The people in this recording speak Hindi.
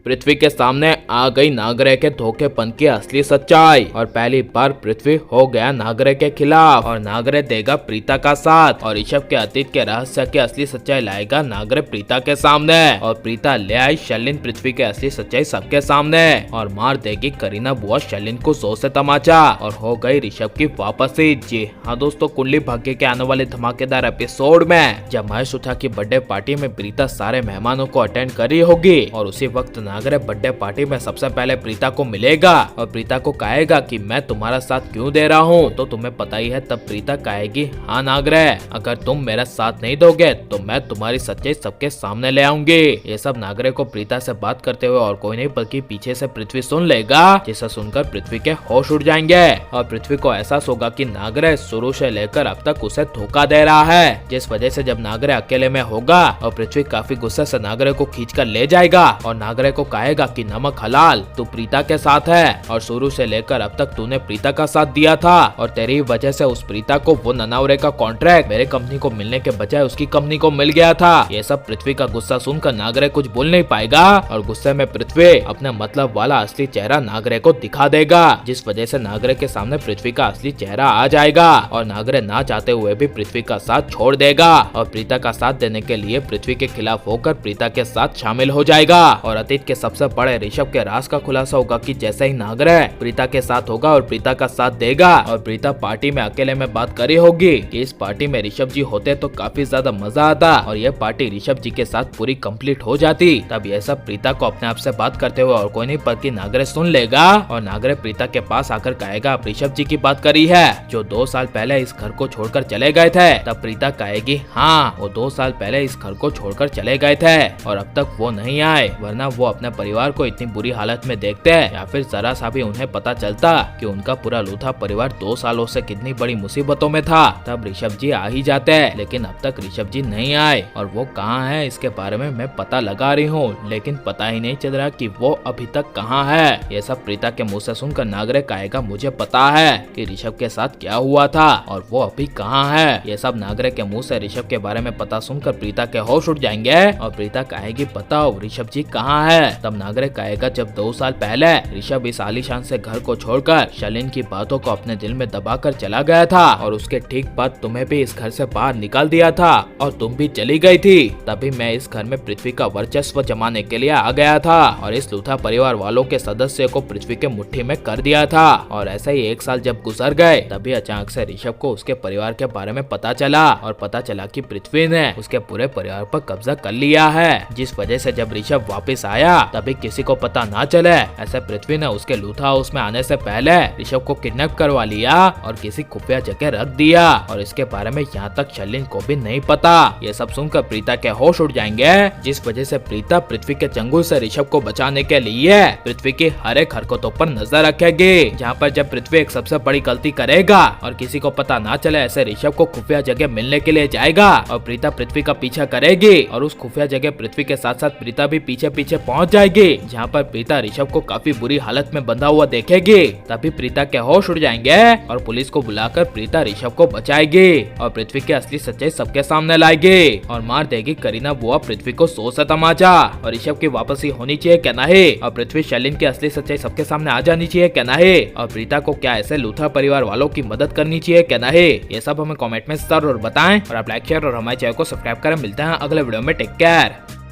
पृथ्वी के सामने आ गई नागरे के धोखेपन की असली सच्चाई। और पहली बार पृथ्वी हो गया नागरे के खिलाफ और नागरे देगा प्रीता का साथ। और ऋषभ के अतीत के रहस्य की असली सच्चाई लाएगा नागरे प्रीता के सामने। और प्रीता ले आई शलिन पृथ्वी के असली सच्चाई सबके सामने और मार देगी करीना बुआ शलिन को 100 से तमाचा। और हो गई ऋषभ की वापसी। जी हाँ दोस्तों, कुंडली भाग्य के आने वाले धमाकेदार एपिसोड में जब महेश सुथा की बर्थडे पार्टी में प्रीता सारे मेहमानों को अटेंड कर रही होगी और उसी वक्त नागरे बर्थडे पार्टी में सबसे पहले प्रीता को मिलेगा और प्रीता को कहेगा कि मैं तुम्हारा साथ क्यों दे रहा हूँ। तो तुम्हें पता ही है तब प्रीता कहेगी, हाँ नागरे, अगर तुम मेरा साथ नहीं दोगे तो मैं तुम्हारी सच्चाई सबके सामने ले आऊंगी। ये सब नागरे को प्रीता से बात करते हुए और कोई नहीं बल्कि पीछे से पृथ्वी सुन लेगा, जिसे सुनकर पृथ्वी के होश उड़ जाएंगे और पृथ्वी को एहसास होगा कि नागरे शुरू से लेकर अब तक उसे धोखा दे रहा है। जिस वजह से जब नागरे अकेले में होगा और पृथ्वी काफी गुस्से से नागरे को खींच कर ले जाएगा और नागरे को कहेगा कि नमक हलाल, तू प्रीता के साथ है और शुरू से लेकर अब तक तूने प्रीता का साथ दिया था और तेरी वजह से उस प्रीता को वो ननावरे का कॉन्ट्रैक्ट मेरे कंपनी को मिलने के बजाय उसकी कंपनी को मिल गया था। ये सब पृथ्वी का गुस्सा सुनकर नागरे कुछ बोल नहीं पाएगा और गुस्से में पृथ्वी अपने मतलब वाला असली चेहरा नागरे को दिखा देगा, जिस वजह से नागरे के सामने पृथ्वी का असली चेहरा आ जाएगा और नागरे ना चाहते हुए भी पृथ्वी का साथ छोड़ देगा और प्रीता का साथ देने के लिए पृथ्वी के खिलाफ होकर प्रीता के साथ शामिल हो जाएगा। और अतीत के सबसे बड़े ऋषभ के राज का खुलासा होगा कि जैसे ही नागरे प्रीता के साथ होगा और प्रीता का साथ देगा और प्रीता पार्टी में अकेले में बात करी होगी कि इस पार्टी में ऋषभ जी होते तो काफी ज्यादा मजा आता और यह पार्टी ऋषभ जी के साथ पूरी कंप्लीट हो जाती। तब यह सब प्रीता को अपने आप से बात करते हुए और कोई नहीं बल्कि नागरे सुन लेगा और नागरे प्रीता के पास आकर कहेगा, आप ऋषभ जी की बात करी है जो 2 साल पहले इस घर को छोड़कर चले गए थे। तब प्रीता कहेगी, हाँ वो 2 साल पहले इस घर को छोड़कर चले गए थे और अब तक वो नहीं आए, वरना वो अपने परिवार को इतनी बुरी हालत में देखते या फिर जरा सा भी उन्हें पता चलता कि उनका पूरा लूथा परिवार 2 सालों से कितनी बड़ी मुसीबतों में था, तब ऋषभ जी आ ही जाते। लेकिन अब तक ऋषभ जी नहीं आए और वो कहाँ है इसके बारे में मैं पता लगा रही हूँ, लेकिन पता ही नहीं चल रहा कि वो अभी तक कहाँ है। ये सब प्रीता के मुँह से सुनकर नागरे कहेगा, मुझे पता है कि ऋषभ के साथ क्या हुआ था और वो अभी कहाँ है। ये सब नागरे के मुँह से ऋषभ के बारे में पता सुनकर प्रीता के होश उड़ जाएंगे और प्रीता कहेगी, बताओ ऋषभ जी कहाँ है। तब नागरे कहेगा, जब 2 साल पहले ऋषभ इस आलीशान से घर को छोड़कर शलिन की बातों को अपने दिल में दबाकर चला गया था और उसके ठीक बाद तुम्हें भी इस घर से बाहर निकाल दिया था और तुम भी चली गई थी, तभी मैं इस घर में पृथ्वी का वर्चस्व जमाने के लिए आ गया था और इस लूथा परिवार वालों के सदस्य को पृथ्वी के मुट्ठी में कर दिया था। और ऐसा ही 1 साल जब गुजर गए तभी अचानक से ऋषभ को उसके परिवार के बारे में पता चला और पता चला कि पृथ्वी ने उसके पूरे परिवार पर कब्जा कर लिया है, जिस वजह से जब ऋषभ वापस आया तभी किसी को पता ना चले। ऐसे पृथ्वी ने उसके लूथा हाउस में आने से पहले ऋषभ को किडनैप करवा लिया और किसी खुफिया जगह रख दिया और इसके बारे में यहाँ तक शलिन को भी नहीं पता। ये सब सुनकर प्रीता के होश उड़ जाएंगे, जिस वजह से प्रीता पृथ्वी के चंगुल से ऋषभ को बचाने के लिए पृथ्वी की हर एक हरकतों पर नजर रखेगी। जहाँ पर जब पृथ्वी एक सबसे बड़ी गलती करेगा और किसी को पता ना चले ऐसे ऋषभ को खुफिया जगह मिलने के लिए जाएगा और प्रीता पृथ्वी का पीछा करेगी और उस खुफिया जगह पृथ्वी के साथ साथ प्रीता भी पीछे पीछे पहुंच जाएगी, जहाँ पर प्रीता ऋषभ को काफी बुरी हालत में बंधा हुआ देखेगी। तभी प्रीता के होश उड़ जाएंगे और पुलिस को बुलाकर प्रीता ऋषभ को बचाएगी और पृथ्वी की असली सच्चाई सबके सामने लाएगी और मार देगी करीना बुआ पृथ्वी को 100 से तमाचा। और ऋषभ की वापसी होनी चाहिए क्या नहीं और पृथ्वी शलिन की असली सच्चाई सबके सामने आ जानी चाहिए क्या नहीं और प्रीता को क्या ऐसे लूथा परिवार वालों की मदद करनी चाहिए क्या नहीं, ये सब हमें कमेंट में जरूर बताएं और आप लाइक शेयर और हमारे चैनल को सब्सक्राइब करें। मिलते हैं अगले वीडियो में, टेक केयर।